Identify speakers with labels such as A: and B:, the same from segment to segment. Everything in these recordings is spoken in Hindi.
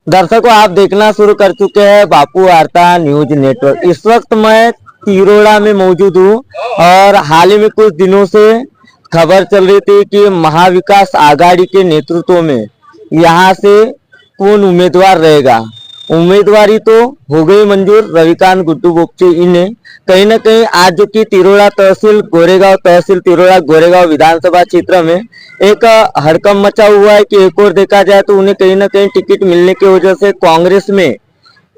A: दर्शकों, आप देखना शुरू कर चुके हैं बापू वार्ता न्यूज नेटवर्क। इस वक्त मैं तिरोड़ा में मौजूद हूँ और हाल ही में कुछ दिनों से खबर चल रही थी कि महाविकास आघाड़ी के नेतृत्व में यहाँ से कौन उम्मीदवार रहेगा। उम्मीदवारी तो हो गई मंजूर, रविकांत गुड्डू बोपचे इन्हें कहीं ना कहीं आज जो कि तिरोड़ा तहसील तिरोड़ा गोरेगांव विधानसभा क्षेत्र में एक हड़कंप मचा हुआ है कि एक और देखा जाए तो उन्हें कहीं ना कहीं टिकट मिलने की वजह से कांग्रेस में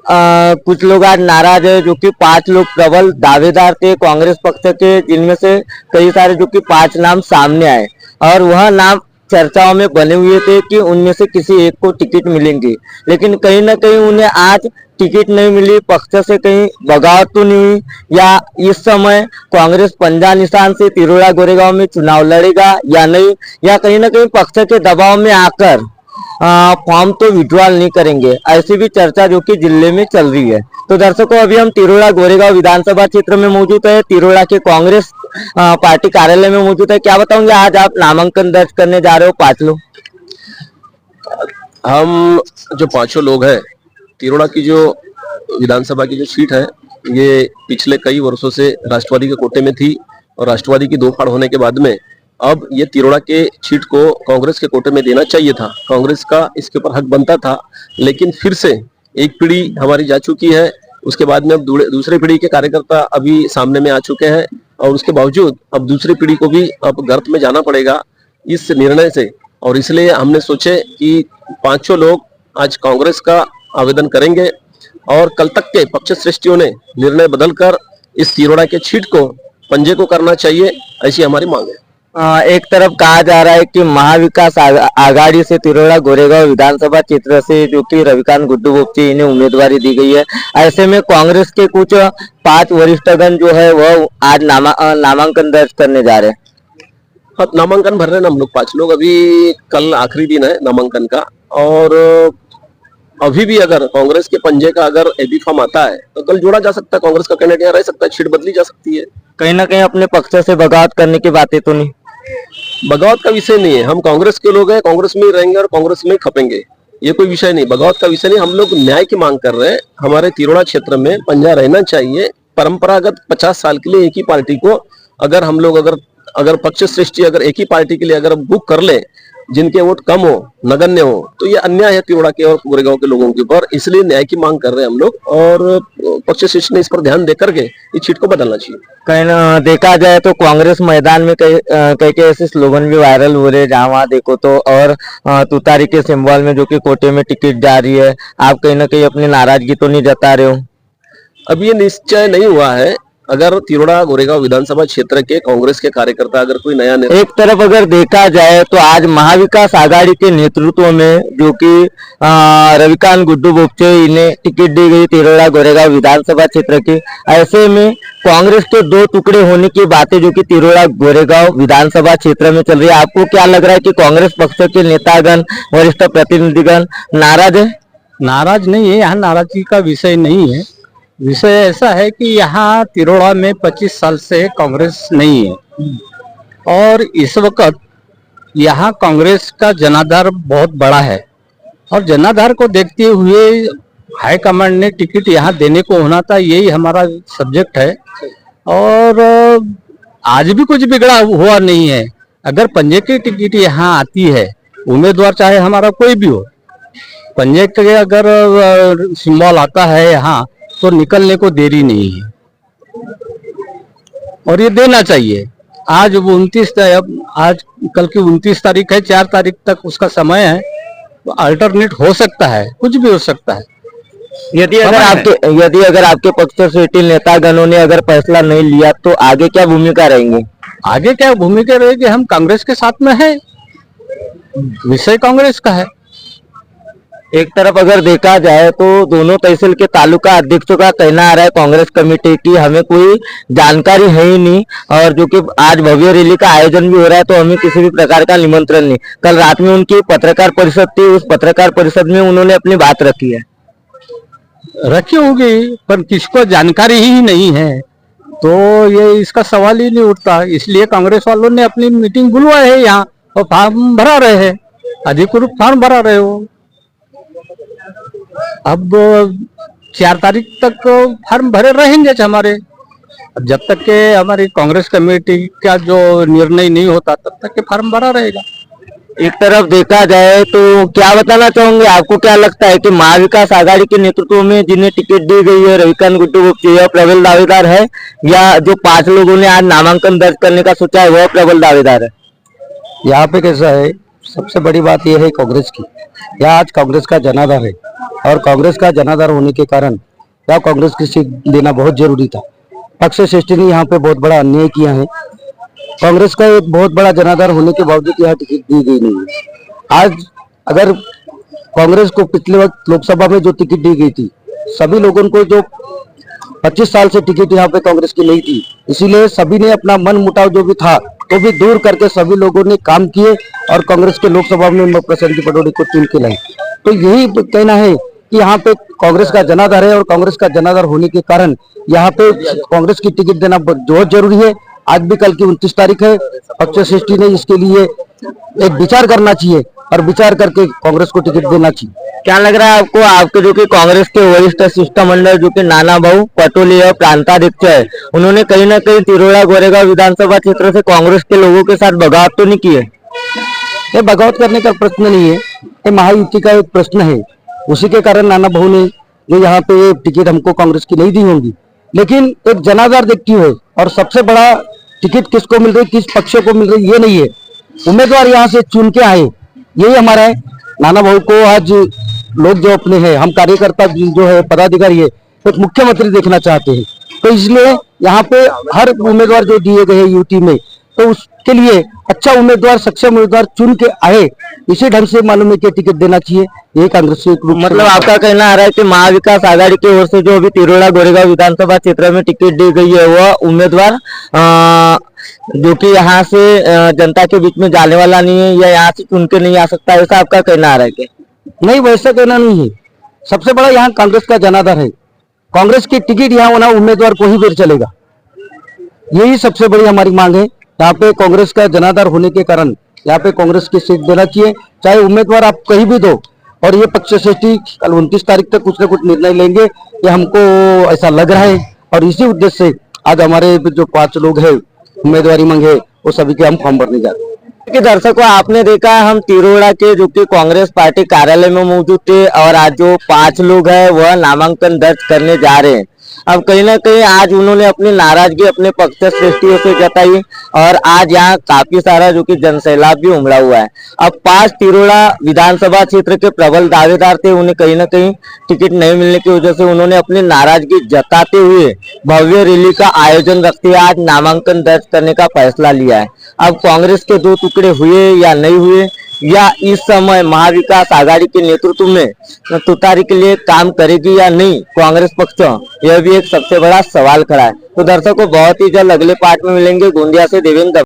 A: कुछ लोग आज नाराज है, जो कि 5 लोग प्रबल दावेदार थे कांग्रेस पक्ष के, जिनमें से कई सारे जो कि 5 नाम सामने आए और वह नाम चर्चाओं में बने हुए थे कि उनमें से किसी एक को टिकट मिलेंगी। लेकिन कहीं ना कहीं उन्हें आज टिकट नहीं मिली, पक्ष से कहीं बगावत तो नहीं हुई, या इस समय कांग्रेस पंजा निशान से तिरोड़ा गोरेगांव में चुनाव लड़ेगा या नहीं, या कहीं ना कहीं पक्ष के दबाव में आकर फॉर्म तो विड्रॉल नहीं करेंगे, ऐसी भी चर्चा जो कि जिले में चल रही है। तो दर्शकों, अभी हम तिरोड़ा गोरेगांव विधानसभा क्षेत्र में मौजूद है, तिरोड़ा के कांग्रेस पार्टी कार्यालय में मौजूद है। क्या बताऊंगे, आज आप नामांकन दर्ज करने जा रहे हो 5 लोग?
B: हम जो 5 लोग हैं, तिरोड़ा की जो विधानसभा की जो सीट है, ये पिछले कई वर्षों से राष्ट्रवादी के कोटे में थी और राष्ट्रवादी की 2 फाड़ होने के बाद में अब ये तिरोड़ा के सीट को कांग्रेस के कोटे में देना चाहिए था। कांग्रेस का इसके ऊपर हक बनता था, लेकिन फिर से एक पीढ़ी हमारी जा चुकी है, उसके बाद में अब दूसरी पीढ़ी के कार्यकर्ता अभी सामने में आ चुके हैं और उसके बावजूद अब दूसरी पीढ़ी को भी अब गर्त में जाना पड़ेगा इस निर्णय से। और इसलिए हमने सोचे कि 5 लोग आज कांग्रेस का आवेदन करेंगे और कल तक के पक्ष श्रेष्ठियों ने निर्णय बदलकर इस तिरोड़ा के सीट को पंजे को करना चाहिए, ऐसी हमारी मांग है।
A: एक तरफ कहा जा रहा है कि महाविकास आघाड़ी से तिरोड़ा गोरेगांव विधानसभा क्षेत्र से जो कि रविकांत गुड्डू बोपचे इन्हें उम्मीदवारी दी गई है। ऐसे में कांग्रेस के कुछ 5 वरिष्ठगण जो है वह आज नामांकन दर्ज करने जा रहे हैं।
B: हाँ, नामांकन भर रहे हैं हम लोग 5 लोग। अभी कल आखिरी दिन है नामांकन का और अभी भी अगर कांग्रेस के पंजे का अगर एबी फॉर्म आता है तो कल जोड़ा जा सकता है, कांग्रेस का कैंडिडेट यहाँ रह सकता है, सीट बदली जा सकती है।
A: कहीं ना कहीं अपने पक्ष से बगावत करने की बातें तो नहीं?
B: बगावत का विषय नहीं है, हम कांग्रेस के लोग हैं, कांग्रेस में ही रहेंगे और कांग्रेस में ही खपेंगे, ये कोई विषय नहीं, बगावत का विषय नहीं। हम लोग न्याय की मांग कर रहे हैं। हमारे तिरोड़ा क्षेत्र में पंजा रहना चाहिए। परंपरागत 50 साल के लिए एक ही पार्टी को अगर हम लोग अगर पक्ष श्रेष्ठी अगर एक ही पार्टी के लिए अगर बुक कर ले, जिनके वोट कम हो, नगण्य हो, तो ये अन्याय है तिरोड़ा के और गोरेगांव के लोगों के ऊपर। इसलिए न्याय की मांग कर रहे हैं हम लोग और पक्ष श्रेष्ठी ने इस पर ध्यान देकर के इस सीट को बदलना चाहिए।
A: कहीं ना देखा जाए तो कांग्रेस मैदान में कई ऐसे स्लोगन भी वायरल हो रहे हैं, जहां वहां देखो तो, और तुतारी के सिंबल में जो कि कोटे में टिकट जा रही है। आप कहीं ना कहीं अपनी नाराजगी तो नहीं जता रहे हो?
B: अब ये निश्चय नहीं हुआ है। अगर तिरोड़ा गोरेगांव विधानसभा क्षेत्र के कांग्रेस के कार्यकर्ता अगर कोई नया
A: एक तरफ अगर देखा जाए तो आज महाविकास आघाड़ी के नेतृत्व में जो कि रविकांत गुड्डू बोपचे इन्हें टिकट दी गई तिरोड़ा गोरेगांव विधानसभा क्षेत्र की, ऐसे में कांग्रेस के 2 टुकड़े होने की बातें जो कि तिरोड़ा गोरेगांव विधानसभा क्षेत्र में चल रही है। आपको क्या लग रहा है कि कांग्रेस पक्ष के नेतागण, वरिष्ठ प्रतिनिधिगण नाराज है?
C: नाराज नहीं है, यहाँ नाराजगी का विषय नहीं है। विषय ऐसा है कि यहाँ तिरोड़ा में 25 साल से कांग्रेस नहीं है और इस वक्त यहाँ कांग्रेस का जनाधार बहुत बड़ा है और जनाधार को देखते हुए हाईकमांड ने टिकट यहाँ देने को होना था, यही हमारा सब्जेक्ट है। और आज भी कुछ बिगड़ा हुआ नहीं है। अगर पंजे की टिकट यहाँ आती है, उम्मीदवार चाहे हमारा कोई भी हो, पंजे के अगर सिंबल आता है यहाँ तो निकलने को देरी नहीं है और ये देना चाहिए। आज वो 29 आज कल की 29 तारीख है, 4 तारीख तक उसका समय है, तो अल्टरनेट हो सकता है, कुछ भी हो सकता है।
A: यदि अगर आपके पक्ष से नेतागणों ने अगर फैसला नहीं लिया तो आगे क्या भूमिका रहेंगी?
C: आगे क्या भूमिका रहेगी? हम कांग्रेस के साथ में है, विषय कांग्रेस का है।
A: एक तरफ अगर देखा जाए तो दोनों तहसील के तालुका अध्यक्षों का कहना आ रहा है कांग्रेस कमेटी की हमें कोई जानकारी है ही नहीं, और जो कि आज भव्य रैली का आयोजन भी हो रहा है तो हमें किसी भी प्रकार का निमंत्रण नहीं। कल रात में उनकी पत्रकार परिषद थी, उस पत्रकार परिषद में उन्होंने अपनी बात रखी है।
C: रखी होगी पर किसको जानकारी ही नहीं है तो ये इसका सवाल ही नहीं उठता। इसलिए कांग्रेस वालों ने अपनी मीटिंग बुलवाई है यहाँ और फॉर्म भरा रहे हैं, अधिकृत फॉर्म भरा रहे हो। अब 4 तारीख तक फॉर्म भरे रहेंगे हमारे। अब जब तक के हमारी कांग्रेस कमेटी का जो निर्णय नहीं होता तब तक के फॉर्म भरा रहेगा।
A: एक तरफ देखा जाए तो क्या बताना चाहोगे, आपको क्या लगता है कि महाविकास आघाड़ी के नेतृत्व में जिन्हें टिकट दी गई है रविकांत गुड्डू गुप्ता यह प्रबल दावेदार है, या जो 5 लोगों ने आज नामांकन दर्ज करने का सोचा है वह प्रबल दावेदार है?
D: यहाँ पे कैसा है, सबसे बड़ी बात यह है कांग्रेस की, यहाँ आज कांग्रेस का जनाधार है और कांग्रेस का जनाधार होने के कारण यहाँ कांग्रेस की सीट देना बहुत जरूरी था। पक्ष श्रेष्ठी ने यहाँ पे बहुत बड़ा अन्याय किया है। कांग्रेस का एक बहुत बड़ा जनाधार होने के बावजूद यहाँ टिकट दी गई नहीं है। आज अगर कांग्रेस को पिछले वक्त लोकसभा में जो टिकट दी गई थी, सभी लोगों को जो 25 साल से टिकट यहाँ पे कांग्रेस की नहीं थी, इसीलिए सभी ने अपना मन मुटाव जो भी था तो भी दूर करके सभी लोगों ने काम किए और कांग्रेस के लोकसभा में प्रशांत पटौड़ी को चुन के लाए। तो यही कहना है कि यहाँ पे कांग्रेस का जनाधार है और कांग्रेस का जनाधार होने के कारण यहाँ पे कांग्रेस की टिकट देना बहुत जरूरी है। आज भी कल की 29 तारीख है, पक्ष श्रेष्ठी ने इसके लिए एक विचार करना चाहिए और विचार करके कांग्रेस को टिकट देना चाहिए।
A: क्या लग रहा है आपको, आपके जो कि कांग्रेस के वरिष्ठ शिष्टमंडल जो कि नाना भाऊ पटोले और प्रांताध्यक्ष है, उन्होंने कहीं ना कहीं तिरोड़ा गोरेगांव विधानसभा क्षेत्र से कांग्रेस के लोगों के साथ बगावत तो नहीं की है?
D: ये बगावत करने का प्रश्न नहीं है, ये महायुति का एक प्रश्न है। उसी के कारण नाना भाऊ ने जो यहाँ पे टिकट हमको कांग्रेस की नहीं दी होंगी, लेकिन एक जनाधार देखती है और सबसे बड़ा टिकट किसको मिल रही, किस पक्ष को मिल रही, ये नहीं है। उम्मीदवार यहाँ से चुन के आए, यही हमारा है। नाना भाऊ को आज लोग जो अपने हैं, हम कार्यकर्ता जो है पदाधिकारी है, एक मुख्यमंत्री देखना चाहते हैं। तो इसलिए यहाँ पे हर उम्मीदवार जो दिए गए यूटी में, तो उसके लिए अच्छा उम्मीदवार, सक्षम उम्मीदवार चुन के आए, इसी ढंग से मालूम है कि टिकट देना चाहिए। यही कांग्रेस से
A: मतलब आपका कहना आ रहा है कि महाविकास आघाड़ी की ओर से जो अभी तिरोड़ा गोरेगांव विधानसभा क्षेत्र में टिकट दी गई है वह उम्मीदवार जो कि यहाँ से जनता के बीच में जाने वाला नहीं है या यहाँ से चुन के नहीं आ सकता, ऐसा आपका कहना आ रहा है क्या?
D: नहीं, वैसा कहना नहीं है। सबसे बड़ा यहाँ कांग्रेस का जनाधार है। कांग्रेस की टिकट यहाँ होना उम्मीदवार को ही बेर चलेगा, यही सबसे बड़ी हमारी मांग है। यहाँ पे कांग्रेस का जनाधार होने के कारण यहाँ पे कांग्रेस की सीट देना चाहिए, चाहे उम्मीदवार आप कहीं भी दो। और ये पक्ष श्रेष्ठी कल 29 तारीख तक कुछ न कुछ निर्णय लेंगे, ये हमको ऐसा लग रहा है। और इसी उद्देश्य से आज हमारे जो 5 लोग हैं उम्मीदवारी मांगे, वो सभी के हम फॉर्म भरने जा रहे हैं।
A: कि दर्शकों, आपने देखा हम तिरोड़ा के जो कि कांग्रेस पार्टी कार्यालय में मौजूद थे और आज जो 5 लोग हैं वह नामांकन दर्ज करने जा रहे हैं। अब कहीं ना कहीं आज उन्होंने अपनी नाराजगी अपने पक्ष श्रेष्ठियों से जताई और आज यहाँ काफी सारा जो कि जनसैलाब भी उमड़ा हुआ है। अब 5 तिरोड़ा विधानसभा क्षेत्र के प्रबल दावेदार थे, उन्हें कहीं ना कहीं टिकट नहीं मिलने की वजह से उन्होंने अपनी नाराजगी जताते हुए भव्य रैली का आयोजन रखते हुए आज नामांकन दर्ज करने का फैसला लिया है। अब कांग्रेस के 2 टुकड़े हुए या नहीं हुए, या इस समय महाविकास आघाड़ी के नेतृत्व में तुतारी के लिए काम करेगी या नहीं कांग्रेस पक्ष, यह भी एक सबसे बड़ा सवाल खड़ा है। तो दर्शकों, बहुत ही जल्द अगले पार्ट में मिलेंगे। गोंदिया से देवेंद्र।